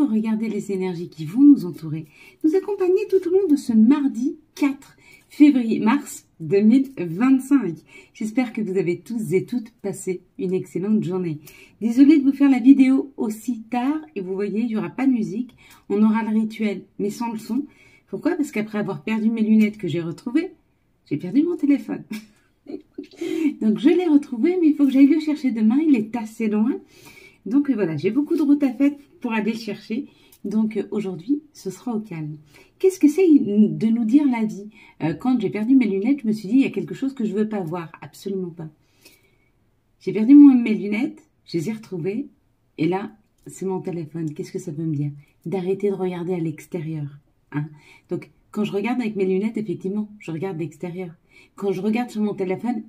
regarder les énergies qui vont nous entourer, nous accompagner tout au long de ce mardi 4 février-mars 2025. J'espère que vous avez tous et toutes passé une excellente journée. Désolée de vous faire la vidéo aussi tard et vous voyez, il n'y aura pas de musique. On aura le rituel mais sans le son. Pourquoi? Parce qu'après avoir perdu mes lunettes que j'ai retrouvées, j'ai perdu mon téléphone. Donc je l'ai retrouvé mais il faut que j'aille le chercher demain. Il est assez loin. Donc voilà, j'ai beaucoup de route à faire pour aller le chercher. Donc aujourd'hui, ce sera au calme. Qu'est-ce que c'est de nous dire la vie? Quand j'ai perdu mes lunettes, je me suis dit, il y a quelque chose que je ne veux pas voir. Absolument pas. J'ai perdu mes lunettes, je les ai retrouvées. Et là, c'est mon téléphone. Qu'est-ce que ça veut me dire? D'arrêter de regarder à l'extérieur. Hein? Donc, quand je regarde avec mes lunettes, effectivement, je regarde l'extérieur. Quand je regarde sur mon téléphone,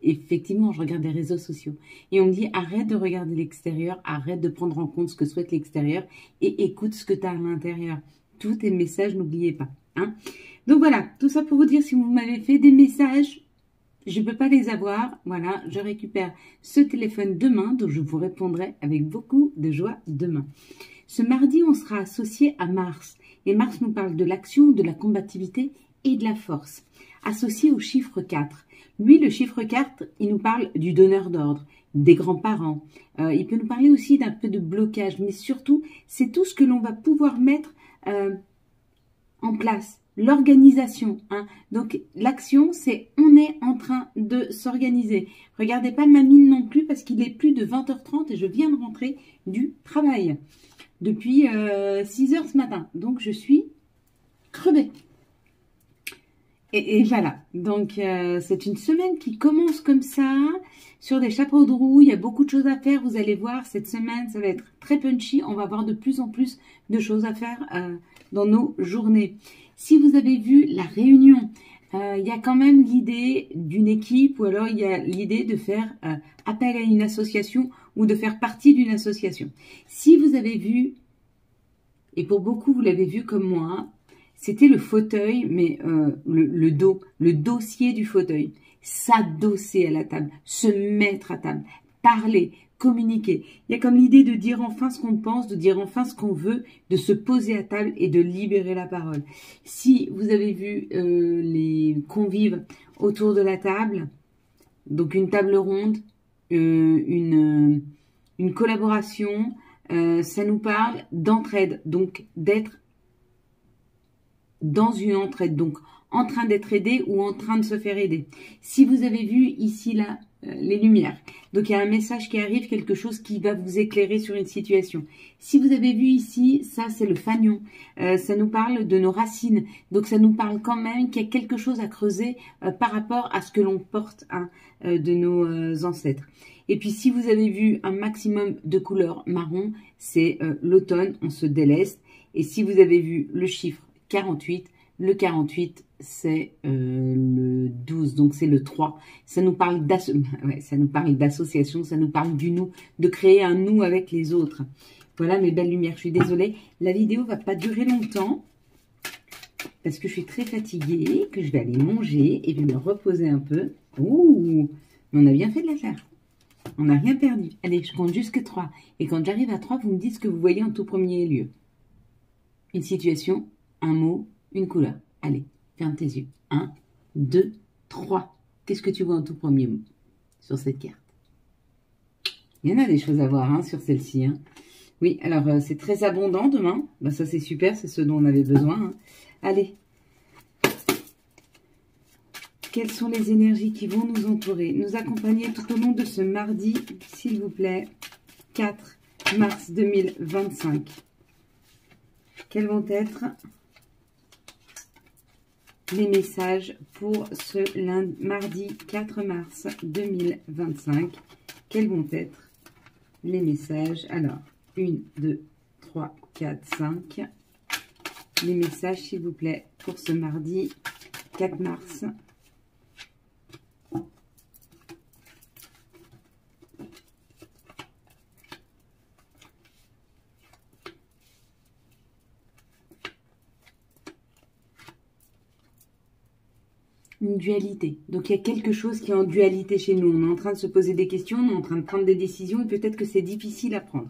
effectivement, je regarde les réseaux sociaux. Et on me dit, arrête de regarder l'extérieur, arrête de prendre en compte ce que souhaite l'extérieur et écoute ce que tu as à l'intérieur. Tous tes messages, n'oubliez pas. Hein. Donc voilà, tout ça pour vous dire, si vous m'avez fait des messages, je ne peux pas les avoir. Voilà, je récupère ce téléphone demain, donc je vous répondrai avec beaucoup de joie demain. Ce mardi, on sera associé à Mars. Et Mars nous parle de l'action, de la combativité et de la force, associé au chiffre 4. Lui, le chiffre 4, il nous parle du donneur d'ordre, des grands-parents. Il peut nous parler aussi d'un peu de blocage, mais surtout, c'est tout ce que l'on va pouvoir mettre en place. L'organisation. Hein. Donc, l'action, c'est on est en train de s'organiser. Regardez pas ma mine non plus, parce qu'il est plus de 20h30 et je viens de rentrer du travail depuis 6h ce matin. Donc, je suis crevée. Et voilà, donc c'est une semaine qui commence comme ça, sur des chapeaux de roue, il y a beaucoup de choses à faire, vous allez voir, cette semaine, ça va être très punchy, on va avoir de plus en plus de choses à faire dans nos journées. Si vous avez vu la réunion, il y a quand même l'idée d'une équipe, ou alors il y a l'idée de faire appel à une association, ou de faire partie d'une association. Si vous avez vu, et pour beaucoup vous l'avez vu comme moi, c'était le fauteuil, mais le dos, le dossier du fauteuil. S'adosser à la table, se mettre à table, parler, communiquer. Il y a comme l'idée de dire enfin ce qu'on pense, de dire enfin ce qu'on veut, de se poser à table et de libérer la parole. Si vous avez vu les convives autour de la table, donc une table ronde, une collaboration, ça nous parle d'entraide, donc d'être dans une entraide, donc en train d'être aidé ou en train de se faire aider. Si vous avez vu ici, là, les lumières, donc il y a un message qui arrive, quelque chose qui va vous éclairer sur une situation. Si vous avez vu ici, ça c'est le fanion, ça nous parle de nos racines, donc ça nous parle quand même qu'il y a quelque chose à creuser par rapport à ce que l'on porte hein, de nos ancêtres. Et puis si vous avez vu un maximum de couleurs marron, c'est l'automne, on se déleste. Et si vous avez vu le chiffre 48, le 48 c'est le 12, donc c'est le 3. Ça nous parle d'association, ça nous parle du nous, de créer un nous avec les autres. Voilà mes belles lumières, je suis désolée, la vidéo va pas durer longtemps parce que je suis très fatiguée, que je vais aller manger et je vais me reposer un peu. Ouh, mais on a bien fait de la faire. On n'a rien perdu. Allez, je compte jusque 3. Et quand j'arrive à 3, vous me dites ce que vous voyez en tout premier lieu. Une situation, un mot, une couleur. Allez, ferme tes yeux. 1, 2, 3. Qu'est-ce que tu vois en tout premier mot sur cette carte? Il y en a des choses à voir hein, sur celle-ci. Hein. Oui, alors c'est très abondant demain. Ben, ça c'est super, c'est ce dont on avait besoin. Hein. Allez. Quelles sont les énergies qui vont nous entourer, nous accompagner tout au long de ce mardi, s'il vous plaît, 4 mars 2025. Quels vont être les messages pour ce mardi 4 mars 2025? Quels vont être les messages? Alors, 1, 2, 3, 4, 5. Les messages, s'il vous plaît, pour ce mardi 4 mars. Une dualité. Donc, il y a quelque chose qui est en dualité chez nous. On est en train de se poser des questions, on est en train de prendre des décisions et peut-être que c'est difficile à prendre.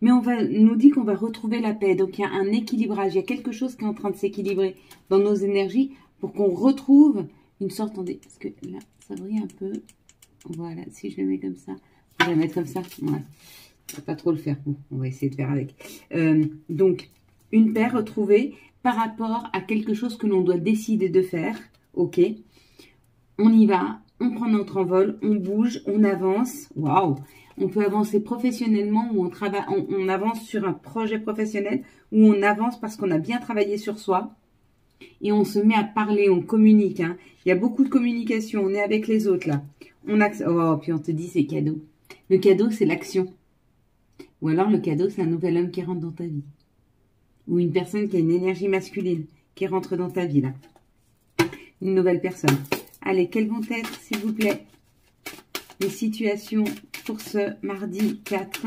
Mais on nous dit qu'on va retrouver la paix. Donc, il y a un équilibrage. Il y a quelque chose qui est en train de s'équilibrer dans nos énergies pour qu'on retrouve une sorte... Parce que là, ça brille un peu. Voilà, si je le mets comme ça. Je vais le mettre comme ça. Ouais. On va pas trop le faire. Bon, on va essayer de faire avec. Donc, une paix retrouvée par rapport à quelque chose que l'on doit décider de faire. Ok. On y va. On prend notre envol. On bouge. On avance. Waouh. On peut avancer professionnellement ou on avance sur un projet professionnel ou on avance parce qu'on a bien travaillé sur soi et on se met à parler, on communique. Hein. Il y a beaucoup de communication. On est avec les autres là. Oh, puis on te dit c'est cadeau. Le cadeau, c'est l'action. Ou alors le cadeau, c'est un nouvel homme qui rentre dans ta vie. Ou une personne qui a une énergie masculine qui rentre dans ta vie, là. Une nouvelle personne. Allez, quelles vont être, s'il vous plaît, les situations pour ce mardi 4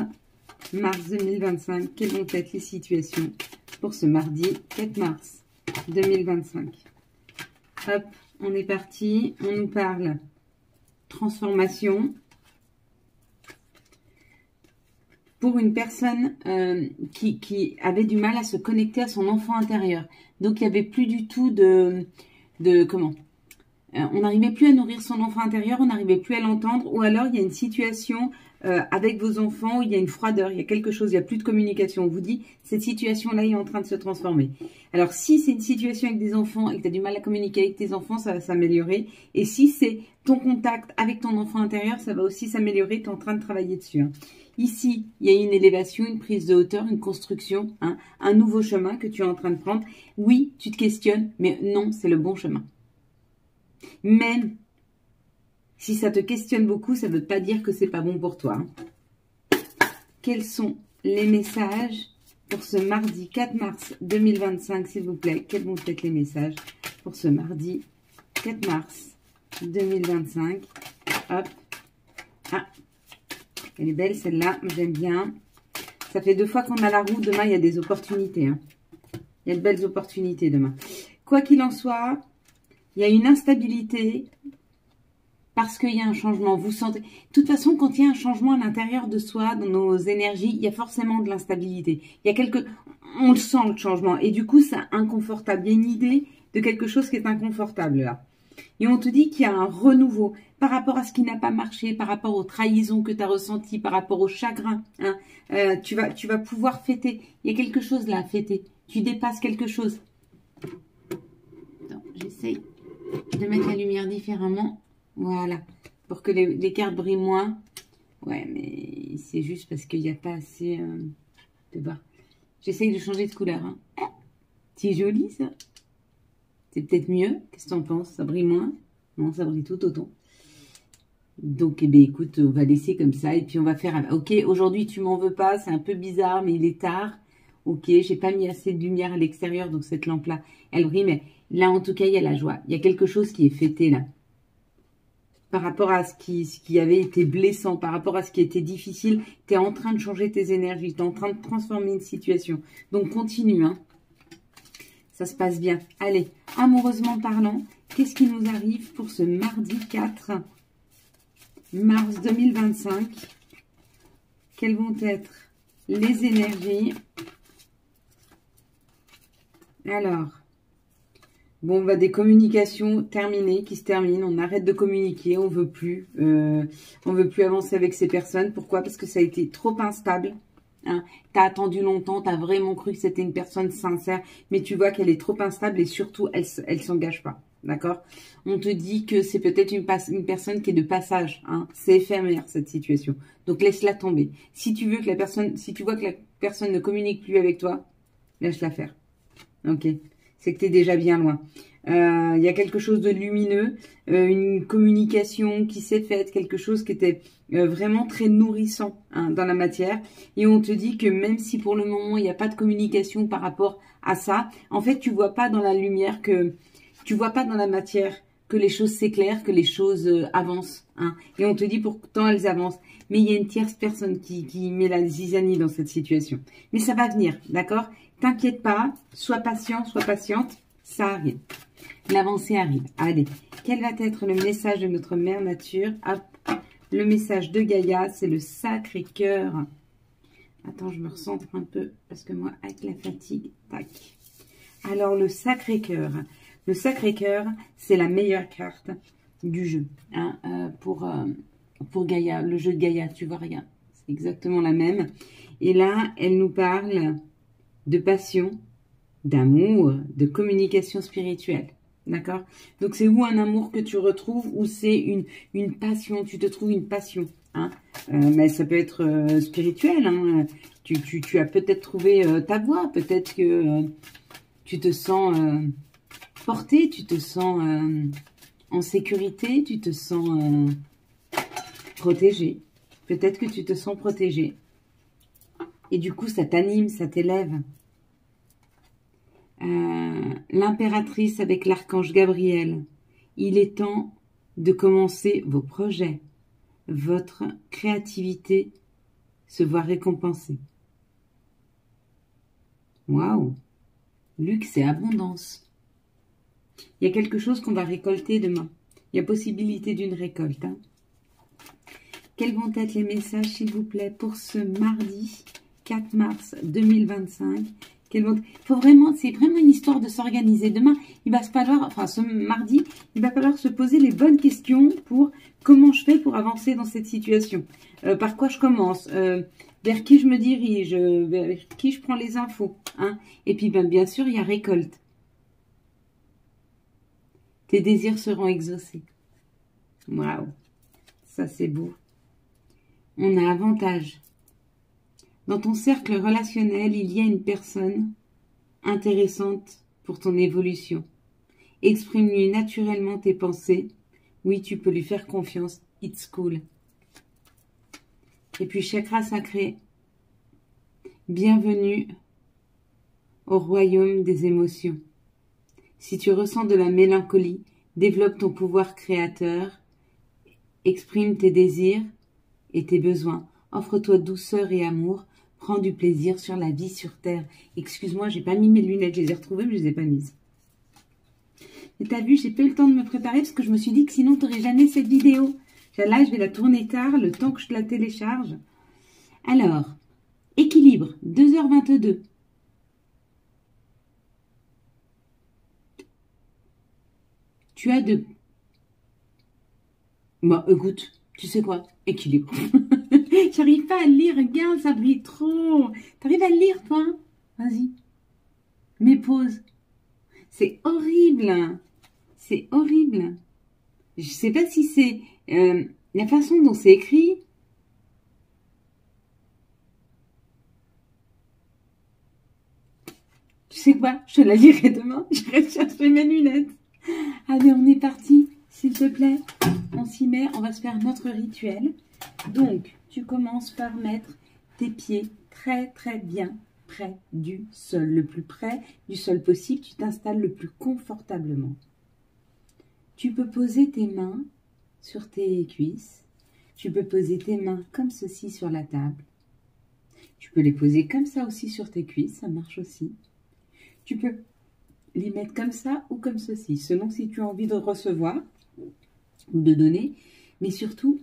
mars 2025? Quelles vont être les situations pour ce mardi 4 mars 2025? Hop, on est parti. On nous parle transformation. Pour une personne qui avait du mal à se connecter à son enfant intérieur. Donc, il n'y avait plus du tout comment on n'arrivait plus à nourrir son enfant intérieur, on n'arrivait plus à l'entendre. Ou alors, il y a une situation avec vos enfants où il y a une froideur, il y a quelque chose, il n'y a plus de communication. On vous dit, cette situation-là est en train de se transformer. Alors, si c'est une situation avec des enfants et que tu as du mal à communiquer avec tes enfants, ça va s'améliorer. Et si c'est ton contact avec ton enfant intérieur, ça va aussi s'améliorer. Tu es en train de travailler dessus. Hein. Ici, il y a une élévation, une prise de hauteur, une construction, hein, un nouveau chemin que tu es en train de prendre. Oui, tu te questionnes, mais non, c'est le bon chemin. Même si ça te questionne beaucoup, ça ne veut pas dire que c'est pas bon pour toi. Hein. Quels sont les messages pour ce mardi 4 mars 2025, s'il vous plaît? Quels vont être les messages pour ce mardi 4 mars 2025? Hop. Ah. Elle est belle celle-là, j'aime bien. Ça fait 2 fois qu'on a la roue. Demain, il y a des opportunités. Hein. Il y a de belles opportunités demain. Quoi qu'il en soit, il y a une instabilité parce qu'il y a un changement. Vous sentez. De toute façon, quand il y a un changement à l'intérieur de soi, dans nos énergies, il y a forcément de l'instabilité. Il y a on le sent, le changement. Et du coup, c'est inconfortable. Il y a une idée de quelque chose qui est inconfortable là. Et on te dit qu'il y a un renouveau par rapport à ce qui n'a pas marché, par rapport aux trahisons que tu as ressenties, par rapport au chagrin. Hein. Tu vas pouvoir fêter. Il y a quelque chose là à fêter. Tu dépasses quelque chose. J'essaye de mettre la lumière différemment. Voilà. Pour que les cartes brillent moins. Ouais, mais c'est juste parce qu'il n'y a pas assez de bas. J'essaye de changer de couleur. Hein. C'est joli ça. C'est peut-être mieux. Qu'est-ce que tu en penses? Ça brille moins? Non, ça brille tout autant. Donc, eh bien, écoute, on va laisser comme ça. Et puis, on va faire... Ok, aujourd'hui, tu m'en veux pas. C'est un peu bizarre, mais il est tard. Ok, j'ai pas mis assez de lumière à l'extérieur. Donc, cette lampe-là, elle brille. Mais là, en tout cas, il y a la joie. Il y a quelque chose qui est fêté, là. Par rapport à ce qui avait été blessant, par rapport à ce qui était difficile, tu es en train de changer tes énergies. Tu es en train de transformer une situation. Donc, continue, hein. Ça se passe bien. Allez, amoureusement parlant, qu'est-ce qui nous arrive pour ce mardi 4 mars 2025? Quelles vont être les énergies? Alors, bon, des communications terminées, qui se terminent. On arrête de communiquer, on veut plus avancer avec ces personnes. Pourquoi? Parce que ça a été trop instable. Hein, tu as attendu longtemps, tu as vraiment cru que c'était une personne sincère, mais tu vois qu'elle est trop instable et surtout, elle s'engage pas. D'accord? On te dit que c'est peut-être une personne qui est de passage. Hein, c'est éphémère, cette situation. Donc, laisse-la tomber. Si tu vois que la personne ne communique plus avec toi, laisse-la faire. Ok? C'est que tu es déjà bien loin. Il y a quelque chose de lumineux, une communication qui s'est faite, quelque chose qui était vraiment très nourrissant hein, dans la matière. Et on te dit que même si pour le moment, il n'y a pas de communication par rapport à ça, en fait, tu vois pas dans la lumière tu vois pas dans la matière que les choses s'éclairent, que les choses avancent. Hein. Et on te dit pourtant elles avancent. Mais il y a une tierce personne qui met la zizanie dans cette situation. Mais ça va venir, d'accord? T'inquiète pas, sois patient, sois patiente, ça arrive. L'avancée arrive. Allez, quel va être le message de notre mère nature? Hop, le message de Gaïa, c'est le Sacré-Cœur. Attends, je me recentre un peu, parce que moi, avec la fatigue, tac. Alors, le Sacré-Cœur. Le Sacré-Cœur, c'est la meilleure carte du jeu. Hein, pour Gaïa, le jeu de Gaïa, tu vois, regarde. C'est exactement la même. Et là, elle nous parle de passion, d'amour, de communication spirituelle. D'accord? Donc, c'est ou un amour que tu retrouves, ou c'est une passion, tu te trouves une passion. Hein? Mais ça peut être spirituel. Hein? Tu as peut-être trouvé ta voie, peut-être que tu te sens porté, tu te sens en sécurité, tu te sens protégé. Peut-être que tu te sens protégé. Et du coup, ça t'anime, ça t'élève. L'impératrice avec l'archange Gabriel. Il est temps de commencer vos projets. Votre créativité se voit récompensée. Waouh! Luxe et abondance. Il y a quelque chose qu'on va récolter demain. Il y a possibilité d'une récolte. Hein. Quels vont être les messages, s'il vous plaît, pour ce mardi 4 mars 2025? Faut vraiment, c'est vraiment une histoire de s'organiser. Demain, il va se falloir, enfin ce mardi, il va falloir se poser les bonnes questions pour comment je fais pour avancer dans cette situation. Par quoi je commence, vers qui je me dirige, vers qui je prends les infos. Hein. Et puis ben, bien sûr, il y a récolte. Tes désirs seront exaucés. Waouh, ça c'est beau. On a avantage. Dans ton cercle relationnel, il y a une personne intéressante pour ton évolution. Exprime-lui naturellement tes pensées. Oui, tu peux lui faire confiance. It's cool. Et puis, chakra sacré. Bienvenue au royaume des émotions. Si tu ressens de la mélancolie, développe ton pouvoir créateur. Exprime tes désirs et tes besoins. Offre-toi douceur et amour. Prends du plaisir sur la vie sur Terre. Excuse-moi, j'ai pas mis mes lunettes. Je les ai retrouvées, mais je les ai pas mises. Et t'as vu, j'ai pas eu le temps de me préparer parce que je me suis dit que sinon, tu n'aurais jamais cette vidéo. Là, je vais la tourner tard, le temps que je la télécharge. Alors, équilibre, 2h22. Tu as de... Bon, écoute, tu sais quoi? Équilibre. J'arrive pas à le lire, regarde, ça brille trop. T'arrives à le lire, toi? Vas-y. Mets pause. C'est horrible. C'est horrible. Je sais pas si c'est la façon dont c'est écrit. Tu sais quoi? Je te la lirai demain. J'irai chercher mes lunettes. Allez, on est parti. S'il te plaît, on s'y met. On va se faire notre rituel. Donc, tu commences par mettre tes pieds très très bien près du sol. Le plus près du sol possible. Tu t'installes le plus confortablement. Tu peux poser tes mains sur tes cuisses. Tu peux poser tes mains comme ceci sur la table. Tu peux les poser comme ça aussi sur tes cuisses, ça marche aussi. Tu peux les mettre comme ça ou comme ceci, selon si tu as envie de recevoir ou de donner. Mais surtout,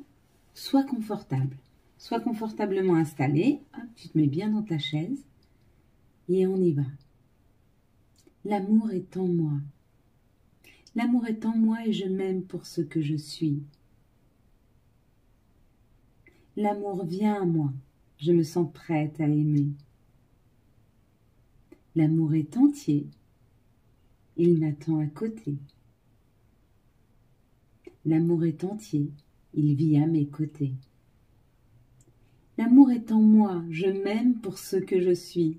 sois confortable. Sois confortablement installé. Hop, tu te mets bien dans ta chaise. Et on y va. L'amour est en moi. L'amour est en moi et je m'aime pour ce que je suis. L'amour vient à moi. Je me sens prête à aimer. L'amour est entier. Il m'attend à côté. L'amour est entier. Il vit à mes côtés. L'amour est en moi. Je m'aime pour ce que je suis.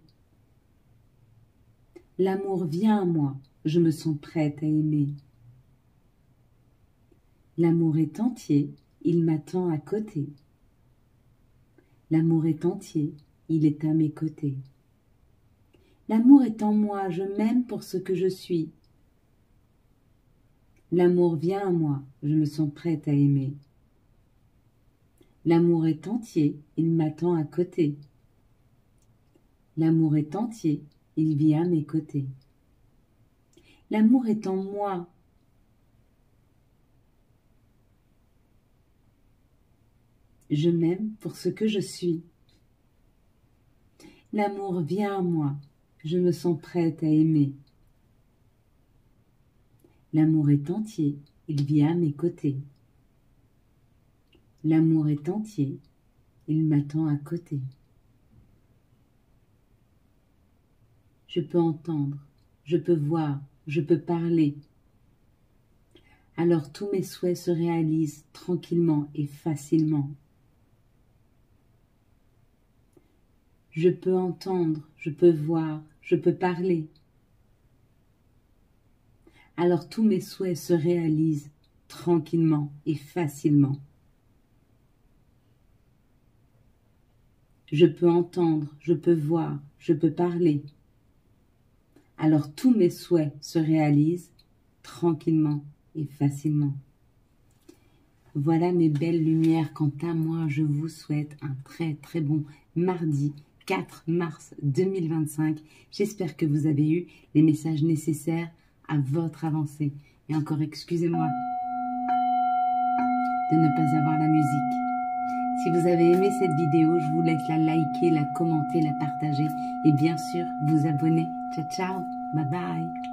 L'amour vient à moi. Je me sens prête à aimer. L'amour est entier. Il m'attend à côté. L'amour est entier. Il est à mes côtés. L'amour est en moi. Je m'aime pour ce que je suis. L'amour vient à moi. Je me sens prête à aimer. L'amour est entier. Il m'attend à côté. L'amour est entier. Il vit à mes côtés. L'amour est en moi. Je m'aime pour ce que je suis. L'amour vient à moi, je me sens prête à aimer. L'amour est entier, il vit à mes côtés. L'amour est entier, il m'attend à côté. Je peux entendre, je peux voir, je peux parler. Alors tous mes souhaits se réalisent tranquillement et facilement. Je peux entendre, je peux voir, je peux parler. Alors tous mes souhaits se réalisent tranquillement et facilement. Je peux entendre, je peux voir, je peux parler. Alors tous mes souhaits se réalisent tranquillement et facilement. Voilà mes belles lumières. Quant à moi, je vous souhaite un très très bon mardi 4 mars 2025. J'espère que vous avez eu les messages nécessaires à votre avancée. Et encore, excusez-moi de ne pas avoir la musique. Si vous avez aimé cette vidéo, je vous laisse la liker, la commenter, la partager et bien sûr vous abonner. Ciao, ciao, bye bye.